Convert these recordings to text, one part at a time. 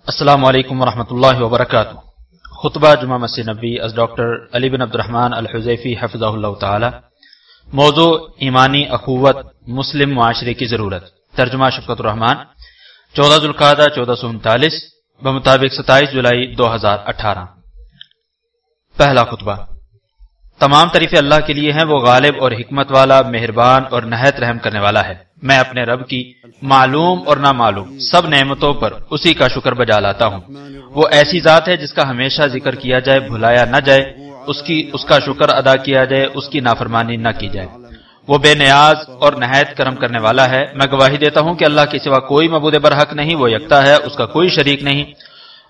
السلام علیکم ورحمۃ اللہ وبرکاتہ۔ خطبہ جمعہ مسجد نبی از ڈاکٹر علی بن عبد الرحمن الحذیفی حفظہ اللہ تعالی۔ موضوع ایمانی اخوت مسلم معاشرے کی ضرورت۔ ترجمہ شفقت الرحمان۔ 14 ذوالقعدہ 1439 بمطابق 27 جولائی 2018۔ پہلا خطبہ۔ تمام تعریفیں اللہ کے لیے ہیں، وہ غالب اور حکمت والا، مہربان اور نہایت رحم کرنے والا ہے۔ میں اپنے رب کی معلوم اور نامعلوم سب نعمتوں پر اسی کا شکر بجا لاتا ہوں۔ وہ ایسی ذات ہے جس کا ہمیشہ ذکر کیا جائے، بھلایا نہ جائے، اس کا شکر ادا کیا جائے، اس کی نافرمانی نہ کی جائے۔ وہ بے نیاز اور نہایت کرم کرنے والا ہے۔ میں گواہی دیتا ہوں کہ اللہ کے سوا کوئی معبود برحق نہیں، وہ یکتا ہے، اس کا کوئی شریک نہیں،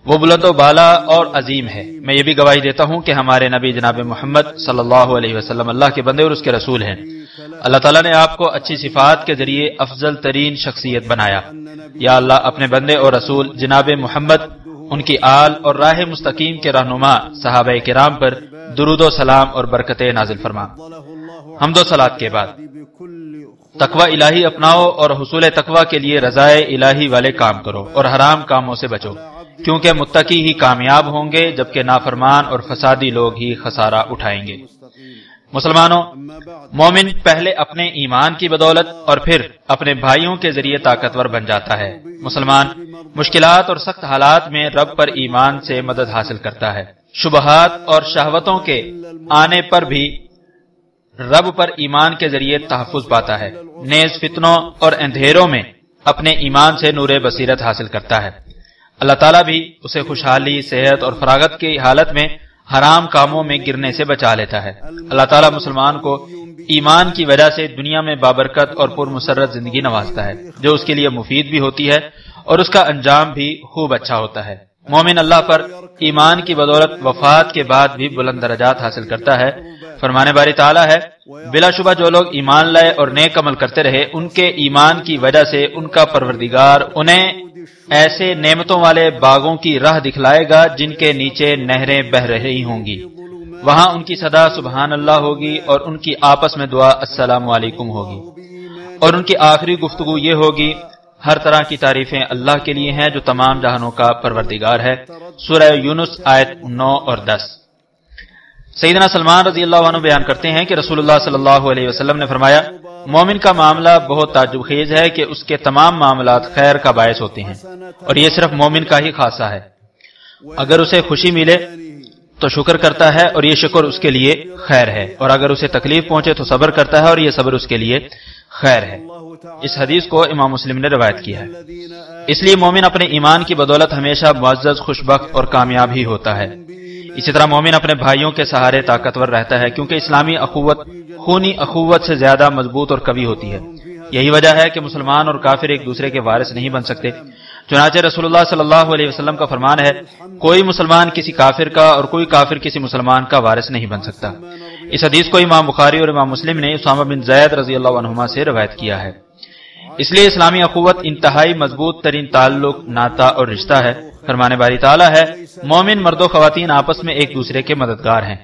وہ بلند و بالا اور عظیم ہے۔ میں یہ بھی گواہی دیتا ہوں کہ ہمارے نبی جناب محمد صلی اللہ علیہ وسلم اللہ کے بندے اور اس کے رسول ہیں۔ اللہ تعالیٰ نے آپ کو اچھی صفات کے ذریعے افضل ترین شخصیت بنایا۔ یا اللہ اپنے بندے اور رسول جناب محمد، ان کی آل اور راہ مستقیم کے رہنما صحابہ کرام پر درود و سلام اور برکتیں نازل فرما۔ حمد و صلات کے بعد تقوی الہی اپناؤ اور حصول تقوی کے لیے رضائے الہی والے کام کرو اور حرام کاموں سے بچو، کیونکہ متقی ہی کامیاب ہوں گے، جبکہ نافرمان اور فسادی لوگ ہی خسارہ اٹھائیں گے۔ مسلمانوں، مومن پہلے اپنے ایمان کی بدولت اور پھر اپنے بھائیوں کے ذریعے طاقتور بن جاتا ہے۔ مسلمان مشکلات اور سخت حالات میں رب پر ایمان سے مدد حاصل کرتا ہے۔ شبہات اور شہوتوں کے آنے پر بھی رب پر ایمان کے ذریعے تحفظ پاتا ہے۔ نیز فتنوں اور اندھیروں میں اپنے ایمان سے نور بصیرت حاصل کرتا ہے۔ اللہ تعالیٰ بھی اسے خوشحالی، صحت اور فراغت کی حالت میں حرام کاموں میں گرنے سے بچا لیتا ہے۔ اللہ تعالیٰ مسلمان کو ایمان کی وجہ سے دنیا میں بابرکت اور پرمسرت زندگی نوازتا ہے، جو اس کے لیے مفید بھی ہوتی ہے اور اس کا انجام بھی خوب اچھا ہوتا ہے۔ مومن اللہ پر ایمان کی بدولت وفات کے بعد بھی بلند درجات حاصل کرتا ہے۔ فرمانے باری تعالیٰ ہے، بلا شبہ جو لوگ ایمان لائے اور نیک عمل کرتے رہے، ان کے ایمان کی وجہ سے ان کا پروردگار انہیں ایسے نعمتوں والے باغوں کی راہ دکھلائے گا جن کے نیچے نہریں بہ رہی ہوں گی۔ وہاں ان کی صدا سبحان اللہ ہوگی اور ان کی آپس میں دعا السلام علیکم ہوگی، اور ان کی آخری گفتگو یہ ہوگی، ہر طرح کی تعریفیں اللہ کے لیے ہیں جو تمام جہانوں کا پروردگار ہے۔ سورہ یونس آیت 9 اور 10۔ سیدنا سلمان رضی اللہ عنہ بیان کرتے ہیں کہ رسول اللہ صلی اللہ علیہ وسلم نے فرمایا، مومن کا معاملہ بہت تعجب خیز ہے کہ اس کے تمام معاملات خیر کا باعث ہوتے ہیں، اور یہ صرف مومن کا ہی خاصہ ہے۔ اگر اسے خوشی ملے تو شکر کرتا ہے اور یہ شکر اس کے لیے خیر ہے، اور اگر اسے تکلیف پہنچے تو صبر کرتا ہے اور یہ صبر اس کے لیے خیر ہے۔ اس حدیث کو امام مسلم نے روایت کیا ہے۔ اس لیے مومن اپنے ایمان کی بدولت ہمیشہ معزز، خوشبخت اور کامیاب ہی ہوتا ہے۔ اسی طرح مومن اپنے بھائیوں کے سہارے طاقتور رہتا ہے، کیونکہ اسلامی اخوت خونی اخوت سے زیادہ مضبوط اور قوی ہوتی ہے۔ یہی وجہ ہے کہ مسلمان اور کافر ایک دوسرے کے وارث نہیں بن سکتے۔ چنانچہ رسول اللہ صلی اللہ علیہ وسلم کا فرمان ہے، کوئی مسلمان کسی کافر کا اور کوئی کافر کسی مسلمان کا وارث نہیں بن سکتا۔ اس حدیث کو امام بخاری اور امام مسلم نے اسامہ بن زید رضی اللہ عنہما سے روایت کیا ہے۔ اس لیے اسلامی اخوت انتہائی مضبوط ترین تعلق، ناتا اور رشتہ ہے۔ فرمانے باری تعالیٰ ہے، مومن مرد و خواتین آپس میں ایک دوسرے کے مددگار ہیں،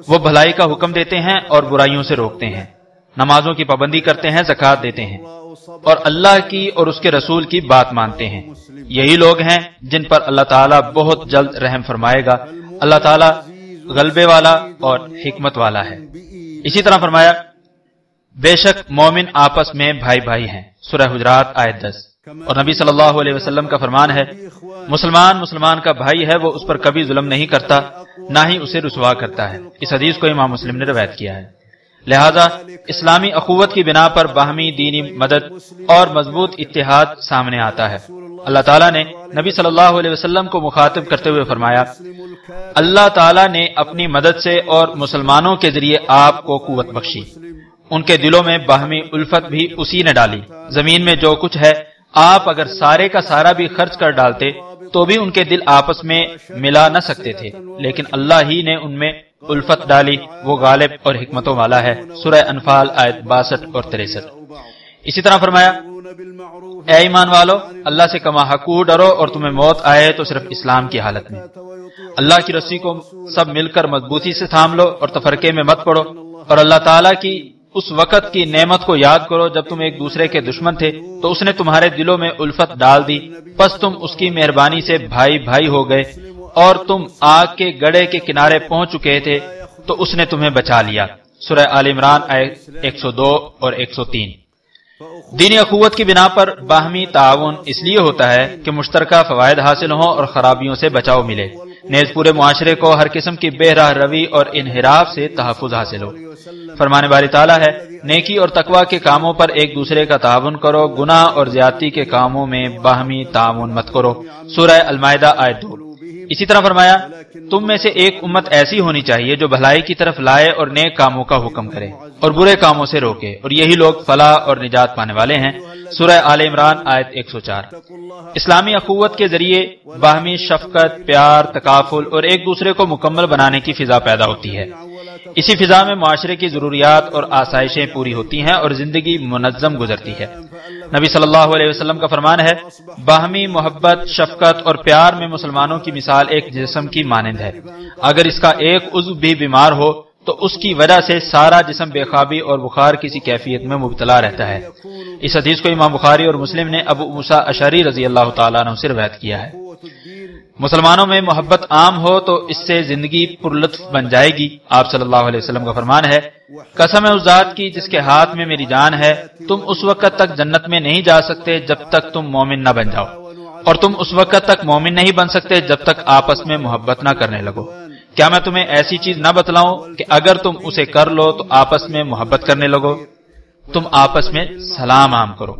وہ بھلائی کا حکم دیتے ہیں اور برائیوں سے روکتے ہیں، نمازوں کی پابندی کرتے ہیں، زکوٰۃ دیتے ہیں، اور اللہ کی اور اس کے رسول کی بات مانتے ہیں۔ یہی لوگ ہیں جن پر اللہ تعالیٰ بہت جلد رحم فرمائے گا۔ اللہ تعالیٰ غلبے والا اور حکمت والا ہے۔ اسی طرح فرمایا، بے شک مومن آپس میں بھائی بھائی ہیں۔ سورہ حجرات آیت 10۔ اور نبی صلی اللہ علیہ وسلم کا فرمان ہے، مسلمان کا بھائی ہے، وہ اس پر کبھی ظلم نہیں کرتا، نہ ہی اسے رسوا کرتا ہے۔ اس حدیث کو امام مسلم نے روایت کیا ہے۔ لہذا اسلامی اخوت کی بنا پر باہمی دینی مدد اور مضبوط اتحاد سامنے آتا ہے۔ اللہ تعالیٰ نے نبی صلی اللہ علیہ وسلم کو مخاطب کرتے ہوئے فرمایا، اللہ تعالیٰ نے اپنی مدد سے اور مسلمانوں کے ذریعے آپ کو قوت بخشی، ان کے دلوں میں باہمی الفت بھی اسی نے ڈالی۔ زمین میں جو کچھ ہے، آپ اگر سارے کا سارا بھی خرچ کر ڈالتے تو بھی ان کے دل آپس میں ملا نہ سکتے تھے، لیکن اللہ ہی نے ان میں الفت ڈالی، وہ غالب اور حکمتوں والا ہے۔ سورہ انفال آیت 62 اور 63۔ اسی طرح فرمایا، اے ایمان والو، اللہ سے کما حقوق ڈرو، اور تمہیں موت آئے تو صرف اسلام کی حالت میں۔ اللہ کی رسی کو سب مل کر مضبوطی سے تھام لو اور تفرقے میں مت پڑو، اور اللہ تعالیٰ کی اس وقت کی نعمت کو یاد کرو جب تم ایک دوسرے کے دشمن تھے تو اس نے تمہارے دلوں میں الفت ڈال دی، پس تم اس کی مہربانی سے بھائی بھائی ہو گئے، اور تم آگ کے گڑھے کے کنارے پہنچ چکے تھے تو اس نے تمہیں بچا لیا۔ سورہ آل عمران آیت 102 اور 103۔ دینی اخوت کی بنا پر باہمی تعاون اس لیے ہوتا ہے کہ مشترکہ فوائد حاصل ہوں اور خرابیوں سے بچاؤ ملے، نیز پورے معاشرے کو ہر قسم کی بے راہ روی اور انحراف سے تحفظ حاصل ہو۔ فرمانے باری تعالیٰ ہے، نیکی اور تقوی کے کاموں پر ایک دوسرے کا تعاون کرو، گناہ اور زیادتی کے کاموں میں باہمی تعاون مت کرو۔ سورہ المائدہ آیت 2۔ اسی طرح فرمایا، تم میں سے ایک امت ایسی ہونی چاہیے جو بھلائی کی طرف لائے اور نیک کاموں کا حکم کرے اور برے کاموں سے روکے، اور یہی لوگ فلاح اور نجات پانے والے ہیں۔ سورہ آل عمران آیت 104۔ اسلامی اخوت کے ذریعے باہمی شفقت، پیار، تکافل اور ایک دوسرے کو مکمل بنانے کی فضا پیدا ہوتی ہے۔ اسی فضا میں معاشرے کی ضروریات اور آسائشیں پوری ہوتی ہیں اور زندگی منظم گزرتی ہے۔ نبی صلی اللہ علیہ وسلم کا فرمان ہے، باہمی محبت، شفقت اور پیار میں مسلمانوں کی مثال ایک جسم کی مانند ہے، اگر اس کا ایک عضو بھی بیمار ہو تو اس کی وجہ سے سارا جسم بے خوابی اور بخار کسی کیفیت میں مبتلا رہتا ہے۔ اس حدیث کو امام بخاری اور مسلم نے ابو موسیٰ اشعری رضی اللہ تعالیٰ عنہ سے روایت کیا ہے۔ مسلمانوں میں محبت عام ہو تو اس سے زندگی پرلطف بن جائے گی۔ آپ صلی اللہ علیہ وسلم کا فرمان ہے، قسم ہے اس ذات کی جس کے ہاتھ میں میری جان ہے، تم اس وقت تک جنت میں نہیں جا سکتے جب تک تم مومن نہ بن جاؤ، اور تم اس وقت تک مومن نہیں بن سکتے جب تک آپس میں محبت نہ کرنے لگو۔ کیا میں تمہیں ایسی چیز نہ بتلاؤں کہ اگر تم اسے کر لو تو آپس میں محبت کرنے لگو؟ تم آپس میں سلام عام کرو۔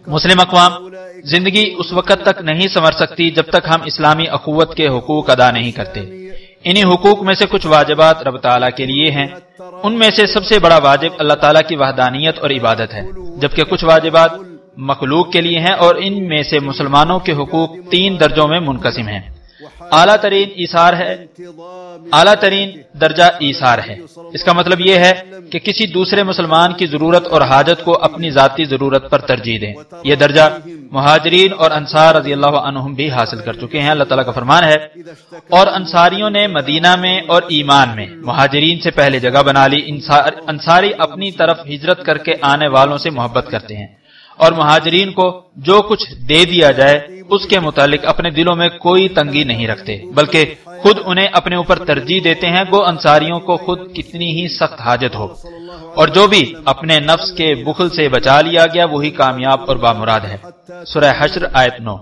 مسلم اقوام زندگی اس وقت تک نہیں سنور سکتی جب تک ہم اسلامی اخوت کے حقوق ادا نہیں کرتے۔ انہی حقوق میں سے کچھ واجبات رب تعالیٰ کے لیے ہیں، ان میں سے سب سے بڑا واجب اللہ تعالیٰ کی وحدانیت اور عبادت ہے، جبکہ کچھ واجبات مخلوق کے لیے ہیں، اور ان میں سے مسلمانوں کے حقوق 3 درجوں میں منقسم ہیں۔ اعلیٰ ترین درجہ ایثار ہے۔ اس کا مطلب یہ ہے کہ کسی دوسرے مسلمان کی ضرورت اور حاجت کو اپنی ذاتی ضرورت پر ترجیح دیں۔ یہ درجہ مہاجرین اور انصار رضی اللہ عنہم بھی حاصل کر چکے ہیں۔ اللہ تعالیٰ کا فرمان ہے، اور انصاریوں نے مدینہ میں اور ایمان میں مہاجرین سے پہلے جگہ بنا لی۔ انصاری اپنی طرف ہجرت کر کے آنے والوں سے محبت کرتے ہیں، اور مہاجرین کو جو کچھ دے دیا جائے اس کے متعلق اپنے دلوں میں کوئی تنگی نہیں رکھتے، بلکہ خود انہیں اپنے اوپر ترجیح دیتے ہیں، گو انصاریوں کو خود کتنی ہی سخت حاجت ہو، اور جو بھی اپنے نفس کے بخل سے بچا لیا گیا وہی کامیاب اور بامراد ہے۔ سورہ حشر آیت 9۔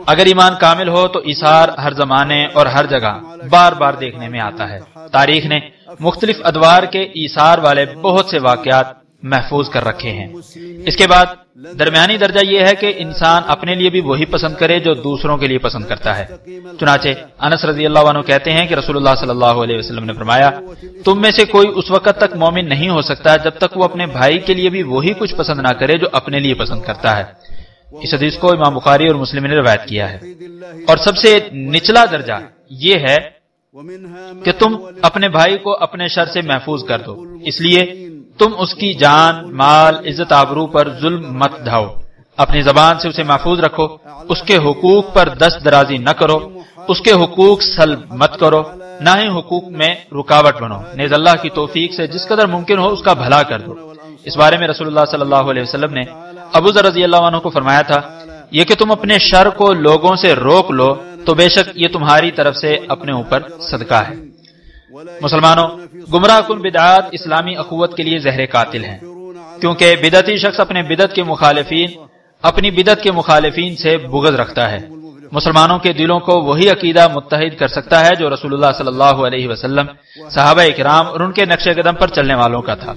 اگر ایمان کامل ہو تو ایثار ہر زمانے اور ہر جگہ بار بار دیکھنے میں آتا ہے۔ تاریخ نے مختلف ادوار کے ایثار والے بہت سے واقعات محفوظ کر رکھے ہیں۔ اس کے بعد درمیانی درجہ یہ ہے کہ انسان اپنے لیے بھی وہی پسند کرے جو دوسروں کے لیے پسند کرتا ہے۔ چنانچہ انس رضی اللہ عنہ کہتے ہیں کہ رسول اللہ صلی اللہ علیہ وسلم نے فرمایا، تم میں سے کوئی اس وقت تک مومن نہیں ہو سکتا جب تک وہ اپنے بھائی کے لیے بھی وہی کچھ پسند نہ کرے جو اپنے لیے پسند کرتا ہے۔ اس حدیث کو امام بخاری اور مسلم نے روایت کیا ہے۔ اور سب سے نچلا درجہ یہ ہے کہ تم اپنے بھائی کو اپنے شر سے محفوظ کر دو، اس لیے تم اس کی جان، مال، عزت آبرو پر ظلم مت ڈھاؤ، اپنی زبان سے اسے محفوظ رکھو، اس کے حقوق پر دست درازی نہ کرو، اس کے حقوق سلب مت کرو، نہ ہی حقوق میں رکاوٹ بنو، نیز اللہ کی توفیق سے جس قدر ممکن ہو اس کا بھلا کر دو۔ اس بارے میں رسول اللہ صلی اللہ علیہ وسلم نے ابو ذر رضی اللہ عنہ کو فرمایا تھا، یہ کہ تم اپنے شر کو لوگوں سے روک لو تو بے شک یہ تمہاری طرف سے اپنے اوپر صدقہ ہے۔ مسلمانوں، گمراہ کن بدعات اسلامی اخوت کے لیے زہر قاتل ہیں، کیونکہ بدعتی شخص اپنی بدعت کے مخالفین سے بغض رکھتا ہے۔ مسلمانوں کے دلوں کو وہی عقیدہ متحد کر سکتا ہے جو رسول اللہ صلی اللہ علیہ وسلم، صحابہ کرام اور ان کے نقش قدم پر چلنے والوں کا تھا۔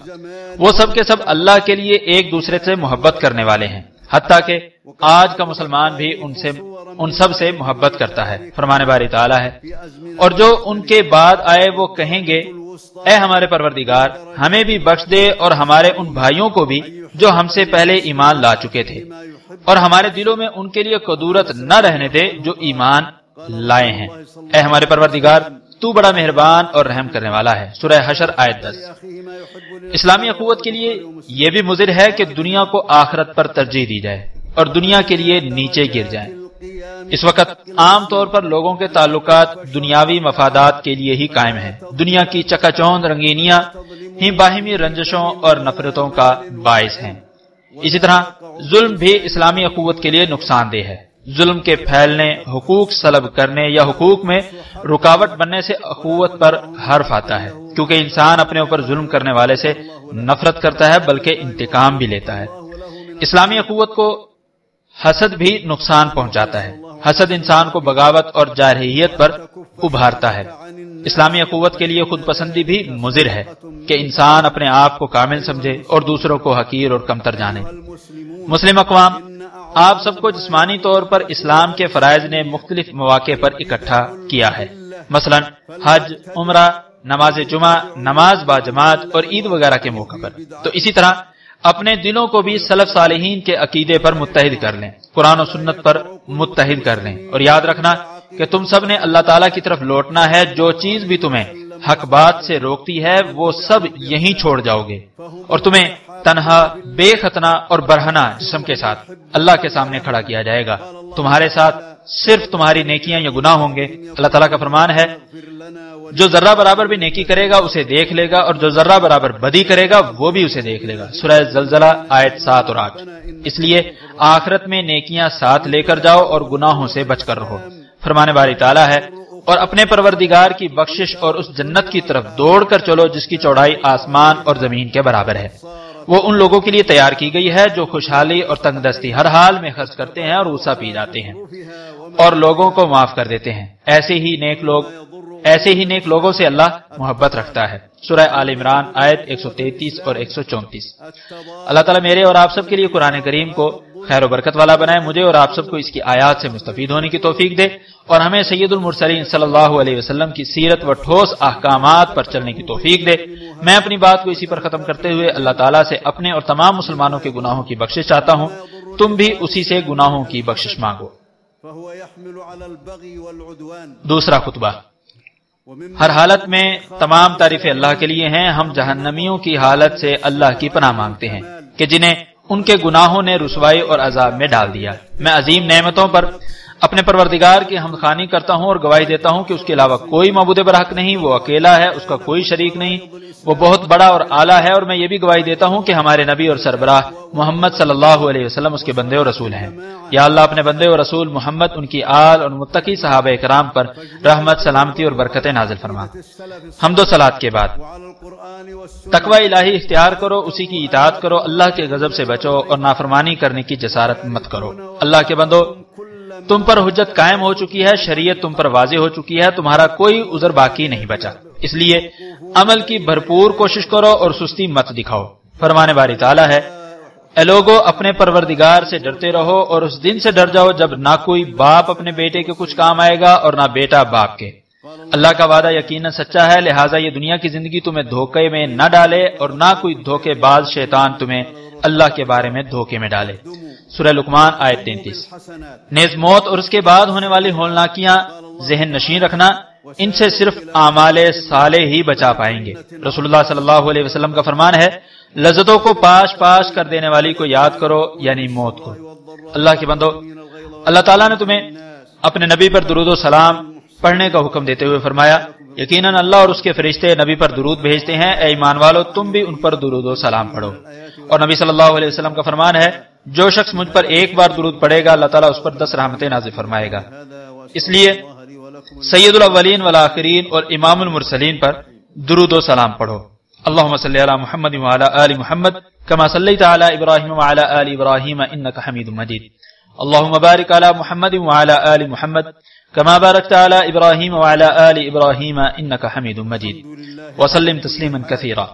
وہ سب کے سب اللہ کے لیے ایک دوسرے سے محبت کرنے والے ہیں، حتیٰ کہ آج کا مسلمان بھی ان سب سے محبت کرتا ہے۔ فرمان باری تعالیٰ ہے، اور جو ان کے بعد آئے وہ کہیں گے، اے ہمارے پروردگار ہمیں بھی بخش دے اور ہمارے ان بھائیوں کو بھی جو ہم سے پہلے ایمان لا چکے تھے، اور ہمارے دلوں میں ان کے لیے قدورت نہ رہنے دے جو ایمان لائے ہیں۔ اے ہمارے پروردگار تو بڑا مہربان اور رحم کرنے والا ہے۔ سورہ حشر آیت 10۔ اسلامی اخوت کے لیے یہ بھی مضر ہے کہ دنیا کو آخرت پر ترجیح دی جائے اور دنیا کے لیے نیچے گر جائیں۔ اس وقت عام طور پر لوگوں کے تعلقات دنیاوی مفادات کے لیے ہی قائم ہیں۔ دنیا کی چکا چوند رنگینیاں ہی باہمی رنجشوں اور نفرتوں کا باعث ہیں۔ اسی طرح ظلم بھی اسلامی اخوت کے لیے نقصان دہ ہے۔ ظلم کے پھیلنے، حقوق سلب کرنے یا حقوق میں رکاوٹ بننے سے اخوت پر حرف آتا ہے، کیونکہ انسان اپنے اوپر ظلم کرنے والے سے نفرت کرتا ہے بلکہ انتقام بھی لیتا ہے۔ اسلامی اخوت کو حسد بھی نقصان پہنچاتا ہے۔ حسد انسان کو بغاوت اور جارحیت پر ابھارتا ہے۔ اسلامی اخوت کے لیے خود پسندی بھی مضر ہے کہ انسان اپنے آپ کو کامل سمجھے اور دوسروں کو حقیر اور کمتر جانے۔ مسلم اقوام آپ سب کو جسمانی طور پر اسلام کے فرائض نے مختلف مواقع پر اکٹھا کیا ہے، مثلا حج، عمرہ، نماز جمعہ، نماز با جماعت اور عید وغیرہ کے موقع پر۔ تو اسی طرح اپنے دلوں کو بھی سلف صالحین کے عقیدے پر متحد کر لیں، قرآن و سنت پر متحد کر لیں، اور یاد رکھنا کہ تم سب نے اللہ تعالیٰ کی طرف لوٹنا ہے۔ جو چیز بھی تمہیں حق بات سے روکتی ہے وہ سب یہیں چھوڑ جاؤ گے، اور تمہیں تنہا، بے ختنہ اور برہنہ جسم کے ساتھ اللہ کے سامنے کھڑا کیا جائے گا۔ تمہارے ساتھ صرف تمہاری نیکیاں یا گناہ ہوں گے۔ اللہ تعالیٰ کا فرمان ہے، جو ذرہ برابر بھی نیکی کرے گا اسے دیکھ لے گا، اور جو ذرہ برابر بدی کرے گا وہ بھی اسے دیکھ لے گا۔ سورہ زلزلہ آیت 7 اور 8۔ اس لیے آخرت میں نیکیاں ساتھ لے کر جاؤ اور گناہوں سے بچ کر رہو۔ فرمان باری تعالیٰ ہے، اور اپنے پروردگار کی بخشش اور اس جنت کی طرف دوڑ کر چلو جس کی چوڑائی آسمان اور زمین کے برابر ہے۔ وہ ان لوگوں کے لیے تیار کی گئی ہے جو خوشحالی اور تنگ دستی ہر حال میں خرچ کرتے ہیں اور غصہ پی جاتے ہیں اور لوگوں کو معاف کر دیتے ہیں۔ ایسے ہی نیک لوگوں سے اللہ محبت رکھتا ہے۔ سورہ آل عمران آیت 133 اور 134۔ اللہ تعالیٰ میرے اور آپ سب کے لیے قرآن کریم کو خیر و برکت والا بنائے، مجھے اور آپ سب کو اس کی آیات سے مستفید ہونے کی توفیق دے، اور ہمیں سید المرسلین صلی اللہ علیہ وسلم کی سیرت و ٹھوس احکامات پر چلنے کی توفیق دے۔ میں اپنی بات کو اسی پر ختم کرتے ہوئے اللہ تعالیٰ سے اپنے اور تمام مسلمانوں کے گناہوں کی بخشش چاہتا ہوں۔ تم بھی اسی سے گناہوں کی بخشش مانگو۔ دوسرا خطبہ۔ ہر حالت میں تمام تعریفیں اللہ کے لیے ہیں۔ ہم جہنمیوں کی حالت سے اللہ کی پناہ مانگتے ہیں کہ جنہیں ان کے گناہوں نے رسوائی اور عذاب میں ڈال دیا۔ میں عظیم نعمتوں پر اپنے پروردگار کی حمدخوانی کرتا ہوں اور گواہی دیتا ہوں کہ اس کے علاوہ کوئی معبود برحق نہیں، وہ اکیلا ہے، اس کا کوئی شریک نہیں، وہ بہت بڑا اور اعلیٰ ہے۔ اور میں یہ بھی گواہی دیتا ہوں کہ ہمارے نبی اور سربراہ محمد صلی اللہ علیہ وسلم اس کے بندے اور رسول ہیں۔ یا اللہ اپنے بندے اور رسول محمد، ان کی آل اور متقی صحابہ کرام پر رحمت، سلامتی اور برکتیں نازل فرما۔ حمد و صلات کے بعد تقوی الہی اختیار کرو، اسی کی اطاعت کرو، اللہ کے غضب سے بچو اور نافرمانی کرنے کی جسارت مت کرو۔ اللہ کے بندو، تم پر حجت قائم ہو چکی ہے، شریعت تم پر واضح ہو چکی ہے، تمہارا کوئی عذر باقی نہیں بچا، اس لیے عمل کی بھرپور کوشش کرو اور سستی مت دکھاؤ۔ فرمان باری تعالیٰ ہے، اے لوگو اپنے پروردگار سے ڈرتے رہو اور اس دن سے ڈر جاؤ جب نہ کوئی باپ اپنے بیٹے کے کچھ کام آئے گا اور نہ بیٹا باپ کے۔ اللہ کا وعدہ یقیناً سچا ہے، لہٰذا یہ دنیا کی زندگی تمہیں دھوکے میں نہ ڈالے اور نہ کوئی دھوکے باز شیطان تمہیں اللہ کے بارے میں دھوکے میں ڈالے۔ سورہ لقمان آیت 33۔ نیز موت اور اس کے بعد ہونے والی ہولناکیاں ذہن نشین رکھنا، ان سے صرف اعمال صالح ہی بچا پائیں گے۔ رسول اللہ صلی اللہ علیہ وسلم کا فرمان ہے، لذتوں کو پاش پاش کر دینے والی کو یاد کرو، یعنی موت کو۔ اللہ کے بندو، اللہ تعالیٰ نے تمہیں اپنے نبی پر درود و سلام پڑھنے کا حکم دیتے ہوئے فرمایا، یقیناً اللہ اور اس کے فرشتے نبی پر درود بھیجتے ہیں، اے ایمان والو تم بھی ان پر درود و سلام پڑھو۔ اور نبی صلی اللہ علیہ وسلم کا فرمان ہے، جو شخص مجھ پر ایک بار درود پڑھے گا اللہ تعالیٰ اس پر 10 رحمتیں نازل فرمائے گا۔ اس لیے سید الاولین والآخرین اور امام المرسلین پر درود و سلام پڑھو۔ اللہم صلی علی محمد وعلی آل محمد کما صلیت علی ابراہیم وعلی آل ابراہیم انک حمید مجید۔ اللہم بارک علی محمد وعلی آل محمد کما بارکت علی ابراہیم وعلی آل ابراہیم انک حمید مجید وسلم تسلیما کثیرا۔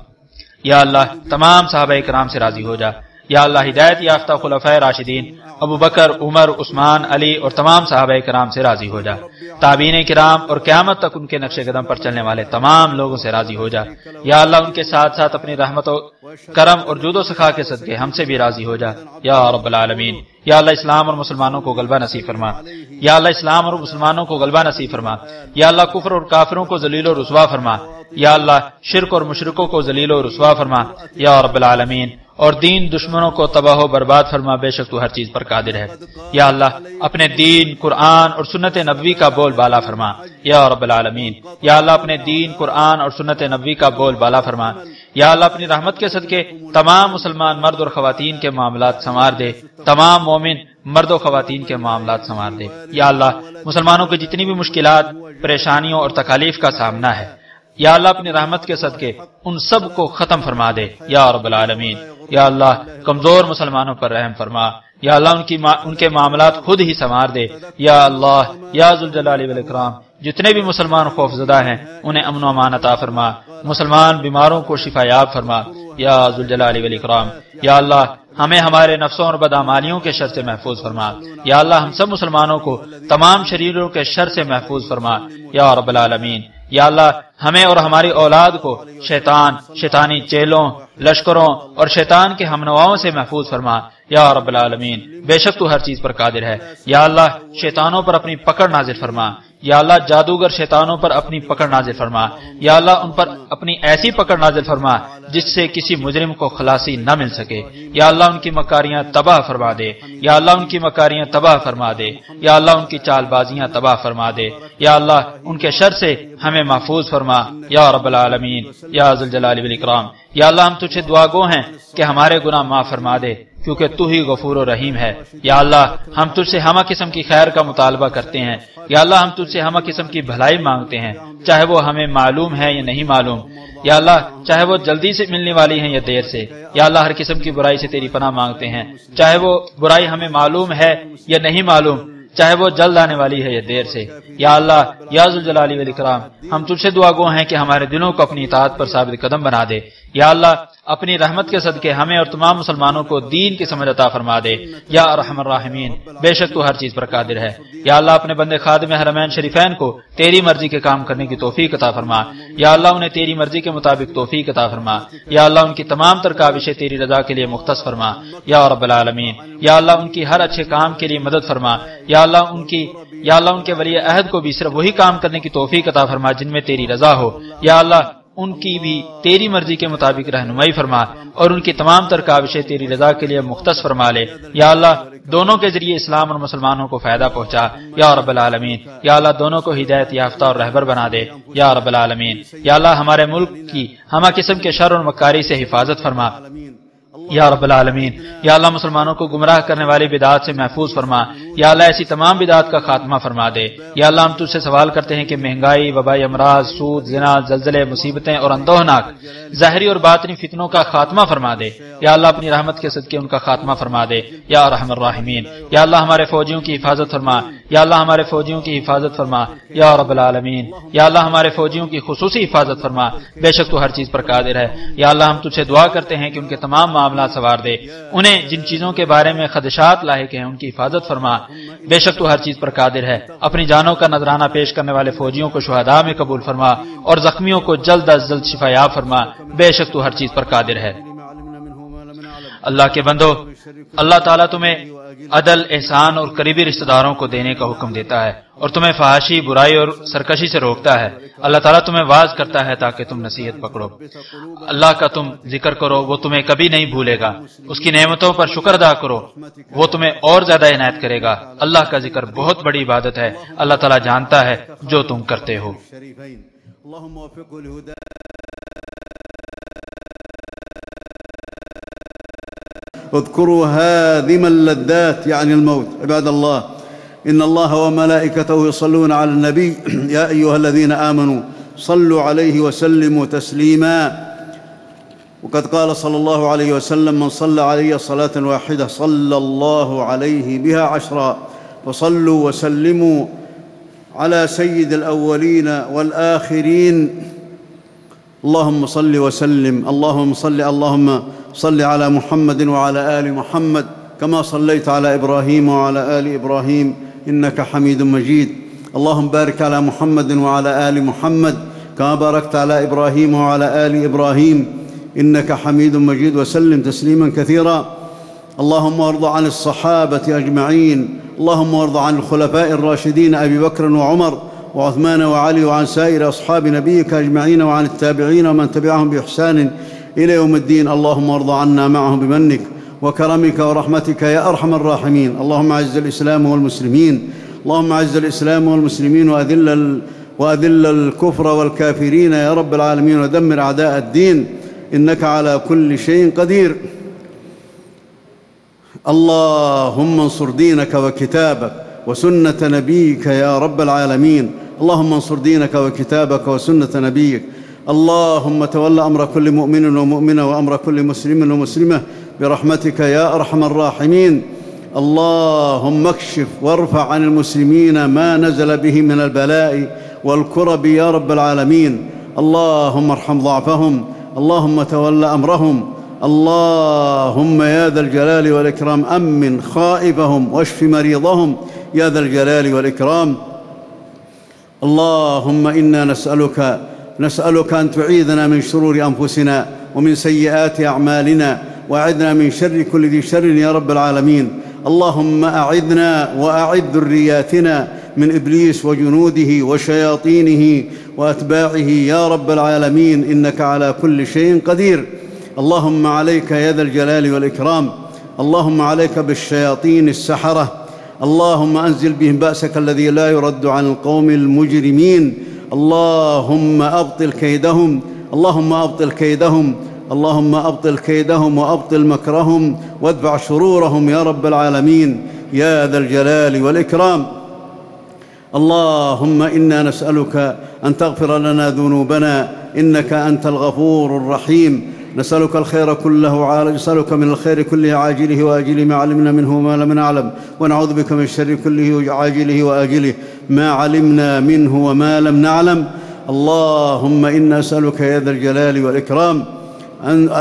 یا اللہ تمام صحابہ کرام سے راضی ہو جا۔ یا اللہ ہدایت یافتہ خلفائے راشدین ابو بکر، عمر، عثمان، علی اور تمام صحابہ کرام سے راضی ہو جا۔ تابعین کرام اور قیامت تک ان کے نقش قدم پر چلنے والے تمام لوگوں سے راضی ہو جا۔ یا اللہ ان کے ساتھ ساتھ اپنی رحمت و کرم اور جود و سخا کے صدقے ہم سے بھی راضی ہو جا یا رب العالمین۔ یا اللہ اسلام اور مسلمانوں کو غلبہ نصیب فرما۔ یا اللہ اسلام اور مسلمانوں کو غلبہ نصیب فرما۔ یا اللہ کفر اور کافروں کو ذلیل و رسوا فرما۔ یا اللہ شرک اور مشرکوں کو ذلیل و رسوا فرما یا رب العالمین۔ اور دین دشمنوں کو تباہ و برباد فرما، بے شک تو ہر چیز پر قادر ہے۔ یا اللہ اپنے دین، قرآن اور سنت نبوی کا بول بالا فرما یا رب العالمین۔ یا اللہ اپنے دین، قرآن اور سنت نبوی کا بول بالا فرما۔ یا اللہ اپنی رحمت کے صدقے تمام مسلمان مرد اور خواتین کے معاملات سنوار دے، تمام مومن مرد و خواتین کے معاملات سنوار دے۔ یا اللہ مسلمانوں کو جتنی بھی مشکلات، پریشانیوں اور تکالیف کا سامنا ہے، یا اللہ اپنی رحمت کے صدقے ان سب کو ختم فرما دے یا رب العالمین۔ یا اللہ کمزور مسلمانوں پر رحم فرما، یا اللہ ان کے معاملات خود ہی سنوار دے یا اللہ یا ذوالجلال والاکرام۔ جتنے بھی مسلمان خوف زدہ ہیں انہیں امن و امان عطا فرما، مسلمان بیماروں کو شفا یاب فرما یا ذوالجلال والاکرام۔ یا اللہ ہمیں ہمارے نفسوں اور بدعمالیوں کے شر سے محفوظ فرما، یا اللہ ہم سب مسلمانوں کو تمام شریروں کے شر سے محفوظ فرما یا رب العالمین۔ یا اللہ ہمیں اور ہماری اولاد کو شیطان، شیطانی چیلوں، لشکروں اور شیطان کے ہمنواؤں سے محفوظ فرما یا رب العالمین، بے شک تو ہر چیز پر قادر ہے۔ یا اللہ شیطانوں پر اپنی پکڑ نازل فرما، یا اللہ جادوگر شیطانوں پر اپنی پکڑ نازل فرما، یا اللہ ان پر اپنی ایسی پکڑ نازل فرما جس سے کسی مجرم کو خلاصی نہ مل سکے۔ یا اللہ ان کی مکاریاں تباہ فرما دے، یا اللہ ان کی مکاریاں تباہ فرما دے، یا اللہ ان کی چال بازیاں تباہ فرما دے، یا اللہ ان کے شر سے ہمیں محفوظ فرما یا رب العالمین یا ذوالجلال والاکرام۔ یا اللہ ہم تجھ سے دعا گو ہیں کہ ہمارے گناہ معاف فرما دے، کیونکہ تو ہی غفور و رحیم ہے۔ یا اللہ ہم تجھ سے ہمہ قسم کی خیر کا مطالبہ کرتے ہیں، یا اللہ ہم تجھ سے ہمہ قسم کی بھلائی مانگتے ہیں، چاہے وہ ہمیں معلوم ہے یا نہیں معلوم، یا اللہ چاہے وہ جلدی سے ملنے والی ہیں یا دیر سے۔ یا اللہ ہر قسم کی برائی سے تیری پناہ مانگتے ہیں، چاہے وہ برائی ہمیں معلوم ہے یا نہیں معلوم، چاہے وہ جلد آنے والی ہے یا دیر سے۔ یا اللہ یا ذوالجلال والاکرام ہم تجھ سے دعا گو ہیں کہ ہمارے دلوں کو اپنی اطاعت پر ثابت قدم بنا دے۔ یا اللہ اپنی رحمت کے صدقے ہمیں اور تمام مسلمانوں کو دین کی سمجھ عطا فرما دے یا ارحم الراحمین، بے شک تو ہر چیز پر قادر ہے۔ یا اللہ اپنے بندے خادم حرمین شریفین کو تیری مرضی کے کام کرنے کی توفیق عطا فرما، یا اللہ انہیں تیری مرضی کے مطابق توفیق عطا فرما، یا اللہ ان کی تمام تر کاوشیں تیری رضا کے لیے مختص فرما یا رب العالمین۔ یا اللہ ان کی ہر اچھے کام کے لیے مدد فرما، یا اللہ ان کے ولی عہد کو بھی صرف وہی کام کرنے کی توفیق عطا فرما جن میں تیری رضا ہو، یا اللہ ان کی بھی تیری مرضی کے مطابق رہنمائی فرما اور ان کی تمام تر کاوشیں تیری رضا کے لیے مختص فرما لے۔ یا اللہ دونوں کے ذریعے اسلام اور مسلمانوں کو فائدہ پہنچا یا رب العالمین۔ یا اللہ دونوں کو ہدایت یافتہ اور رہبر بنا دے یا رب العالمین۔ یا اللہ ہمارے ملک کی ہمہ قسم کے شر اور مکاری سے حفاظت فرما یا رب العالمین۔ یا اللہ مسلمانوں کو گمراہ کرنے والی بدعات سے محفوظ فرما، یا اللہ ایسی تمام بدعات کا خاتمہ فرما دے۔ یا اللہ ہم تجھ سے سوال کرتے ہیں کہ مہنگائی، وبائی امراض، سود، زنا، زلزلے، مصیبتیں اور اندوہناک ظاہری اور باطنی فتنوں کا خاتمہ فرما دے۔ یا اللہ اپنی رحمت کے صدقے ان کا خاتمہ فرما دے یا ارحم الراحمین۔ یا اللہ ہمارے فوجیوں کی حفاظت فرما، یا اللہ ہمارے فوجیوں کی حفاظت فرما یا رب العالمین۔ یا اللہ ہمارے فوجیوں کی خصوصی حفاظت فرما، بے شک تو ہر چیز پر قادر ہے۔ یا اللہ ہم تجھ سے دعا کرتے ہیں کہ ان کے تمام معاملات سوار دے، انہیں جن چیزوں کے بارے میں خدشات لاحق ہیں ان کی حفاظت فرما، بے شک تو ہر چیز پر قادر ہے۔ اپنی جانوں کا نذرانہ پیش کرنے والے فوجیوں کو شہداء میں قبول فرما اور زخمیوں کو جلد از جلد شفا یاب فرما، بے شک تو ہر چیز پر قادر ہے۔ اللہ کے بندو، اللہ تعالیٰ تمہیں عدل، احسان اور قریبی رشتہ داروں کو دینے کا حکم دیتا ہے اور تمہیں فحاشی، برائی اور سرکشی سے روکتا ہے۔ اللہ تعالیٰ تمہیں واعظ کرتا ہے تاکہ تم نصیحت پکڑو۔ اللہ کا تم ذکر کرو، وہ تمہیں کبھی نہیں بھولے گا۔ اس کی نعمتوں پر شکر ادا کرو، وہ تمہیں اور زیادہ عنایت کرے گا۔ اللہ کا ذکر بہت بڑی عبادت ہے، اللہ تعالیٰ جانتا ہے جو تم کرتے ہو۔ اذكروا هادم اللذات يعني الموت. عباد الله، إن الله وملائكته يصلون على النبي يا أيها الذين آمنوا صلوا عليه وسلموا تسليما. وقد قال صلى الله عليه وسلم: من صلى علي صلاة واحدة صلى الله عليه بها 10. فصلوا وسلموا على سيد الأولين والآخرين. اللهم صل وسلم، اللهم صل على محمد وعلى آل محمد كما صليت على إبراهيم وعلى آل إبراهيم إنك حميد مجيد. اللهم بارك على محمد وعلى آل محمد كما باركت على إبراهيم وعلى آل إبراهيم إنك حميد مجيد، وسلم تسليما كثيرا. اللهم وارض عن الصحابة أجمعين، اللهم وارض عن الخلفاء الراشدين أبي بكر وعمر وعثمان وعلي وعن سائر أصحاب نبيك أجمعين وعن التابعين ومن تبعهم بإحسان إلى يوم الدين. اللهم ارض عنا معهم بمنك وكرمك ورحمتك يا أرحم الراحمين. اللهم أعز الإسلام والمسلمين، اللهم أعز الإسلام والمسلمين وأذل الكفر والكافرين يا رب العالمين، ودمر أعداء الدين، إنك على كل شيء قدير. اللهم انصر دينك وكتابك وسنة نبيك يا رب العالمين. اللهم انصر دينك وكتابك وسنة نبيك. اللهم تول أمر كل مؤمن ومؤمنة وأمر كل مسلم ومسلمة برحمتك يا أرحم الراحمين. اللهم اكشف وارفع عن المسلمين ما نزل به من البلاء والكرب يا رب العالمين. اللهم ارحم ضعفهم، اللهم تول أمرهم، اللهم يا ذا الجلال والإكرام أمن خائفهم واشف مريضهم يا ذا الجلال والإكرام. اللهم إنا نسألك أن تعيذنا من شرور أنفسنا ومن سيئات أعمالنا، وأعذنا من شر كل ذي شر يا رب العالمين. اللهم أعذنا وأعذ ذرياتنا من إبليس وجنوده وشياطينه وأتباعه يا رب العالمين، إنك على كل شيء قدير. اللهم عليك يا ذا الجلال والإكرام، اللهم عليك بالشياطين السحرة، اللهم أنزل بهم بأسك الذي لا يرد عن القوم المجرمين. اللهم أبطل كيدهم، اللهم أبطل كيدهم، اللهم أبطل كيدهم وأبطل مكرهم وادفع شرورهم يا رب العالمين يا ذا الجلال والإكرام. اللهم إنا نسألك أن تغفر لنا ذنوبنا، إنك أنت الغفور الرحيم. نسألك الخير كله، نسألك من الخير كله عاجله وآجله ما علمنا منه وما لم نعلم، ونعوذ بك من الشر كله عاجله وآجله ما علمنا منه وما لم نعلم. اللهم إنا نسألك يا ذا الجلال والإكرام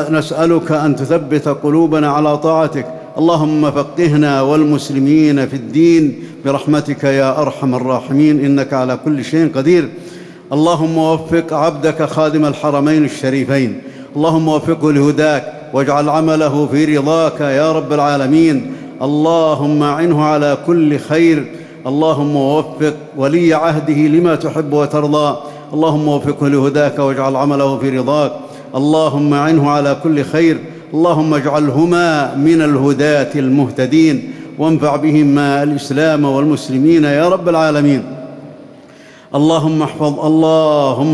نسألك أن تثبت قلوبنا على طاعتك. اللهم فقهنا والمسلمين في الدين برحمتك يا أرحم الراحمين، إنك على كل شيء قدير. اللهم وفق عبدك خادم الحرمين الشريفين، اللهم وفقه لهداك واجعل عمله في رضاك يا رب العالمين. اللهم أعنه على كل خير، اللهم وفق ولي عهده لما تحب وترضى، اللهم وفقه لهداك واجعل عمله في رضاك. اللهم أعنه على كل خير، اللهم اجعلهما من الهداة المهتدين، وانفع بهما الإسلام والمسلمين يا رب العالمين. اللهم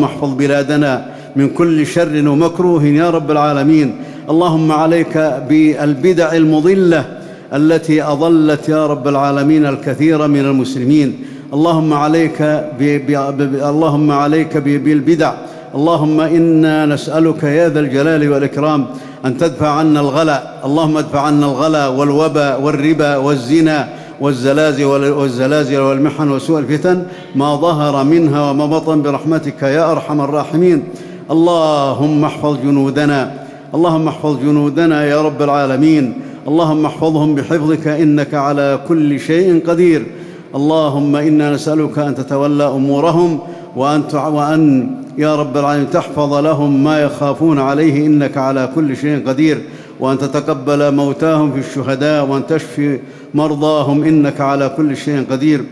احفظ بلادنا من كل شر ومكروه يا رب العالمين. اللهم عليك بالبدع المضلة التي أضلت يا رب العالمين الكثير من المسلمين. اللهم عليك بالبدع. اللهم إنا نسألك يا ذا الجلال والإكرام أن تدفع عنا الغلا، اللهم ادفع عنا الغلا والوبا والربا والزنا والزلازل والمحن وسوء الفتن ما ظهر منها وما بطن برحمتك يا أرحم الراحمين. اللهم احفظ جنودنا يا رب العالمين، اللهم احفظهم بحفظك، إنك على كل شيء قدير. اللهم إنا نسألك أن تتولى أمورهم وأن يا رب العالمين تحفظ لهم ما يخافون عليه، إنك على كل شيء قدير، وأن تتقبل موتاهم في الشهداء وأن تشفي مرضاهم، إنك على كل شيء قدير.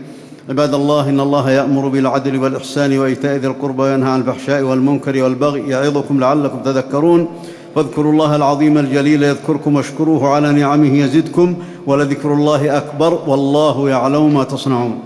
عباد الله، إن الله يأمر بالعدل والإحسان وإيتاء ذي القربى وينهى عن الفحشاء والمنكر والبغي يعظكم لعلكم تذكرون. فاذكروا الله العظيم الجليل يذكركم واشكروه على نعمه يزدكم، ولذكر الله أكبر، والله يعلم ما تصنعون.